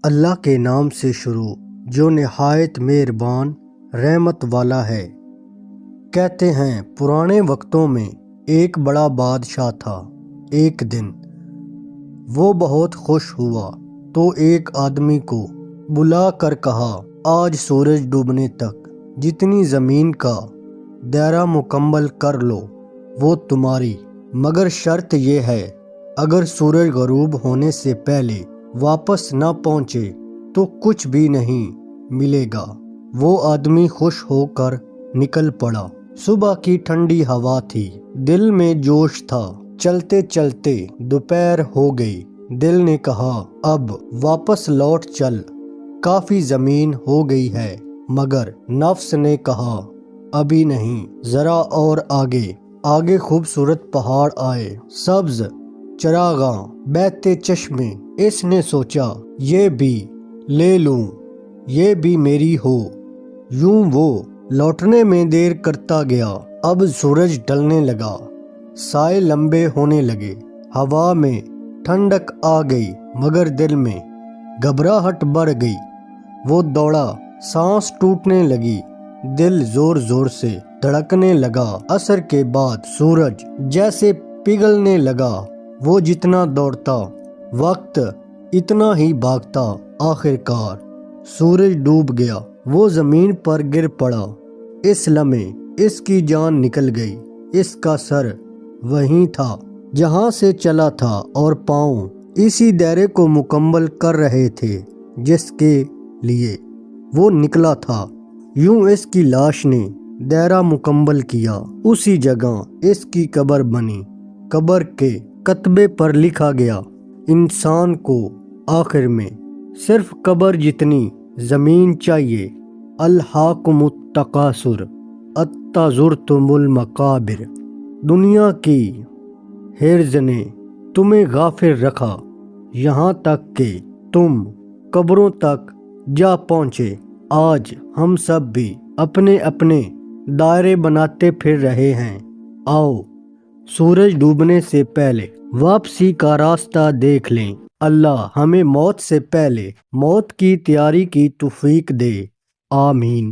اللہ کے نام سے شروع جو نہایت مہربان رحمت والا ہے۔ کہتے ہیں پرانے وقتوں میں ایک بڑا بادشاہ تھا۔ ایک دن وہ بہت خوش ہوا تو ایک آدمی کو بلا کر کہا، آج سورج ڈوبنے تک جتنی زمین کا دائرہ مکمل کر لو وہ تمہاری، مگر شرط یہ ہے اگر سورج غروب ہونے سے پہلے واپس نہ پہنچے تو کچھ بھی نہیں ملے گا۔ وہ آدمی خوش ہو کر نکل پڑا۔ صبح کی ٹھنڈی ہوا تھی، دل میں جوش تھا۔ چلتے چلتے دوپہر ہو گئی۔ دل نے کہا اب واپس لوٹ چل، کافی زمین ہو گئی ہے، مگر نفس نے کہا ابھی نہیں، ذرا اور آگے۔ آگے خوبصورت پہاڑ آئے، سبز چراغاں، بہتے چشمے۔ اس نے سوچا یہ بھی لے لوں، یہ بھی میری ہو۔ یوں وہ لوٹنے میں دیر کرتا گیا۔ اب سورج ڈھلنے لگا، سائے لمبے ہونے لگے، ہوا میں ٹھنڈک آ گئی، مگر دل میں گھبراہٹ بڑھ گئی۔ وہ دوڑا، سانس ٹوٹنے لگی، دل زور زور سے دھڑکنے لگا۔ عصر کے بعد سورج جیسے پگھلنے لگا۔ وہ جتنا دوڑتا وقت اتنا ہی بھاگتا، آخر کار سورج ڈوب گیا۔ وہ زمین پر گر پڑا۔ اس لمحے اس کی جان نکل گئی۔ اس کا سر وہیں تھا جہاں سے چلا تھا اور پاؤں اسی دائرے کو مکمل کر رہے تھے جس کے لیے وہ نکلا تھا۔ یوں اس کی لاش نے دائرہ مکمل کیا۔ اسی جگہ اس کی قبر بنی۔ قبر کے کتبے پر لکھا گیا، انسان کو آخر میں صرف قبر جتنی زمین چاہیے۔ الہاکم التکاثر حتی زرتم المقابر۔ دنیا کی حرص نے تمہیں غافل رکھا یہاں تک کہ تم قبروں تک جا پہنچے۔ آج ہم سب بھی اپنے اپنے دائرے بناتے پھر رہے ہیں۔ آؤ سورج ڈوبنے سے پہلے واپسی کا راستہ دیکھ لیں۔ اللہ ہمیں موت سے پہلے موت کی تیاری کی توفیق دے، آمین۔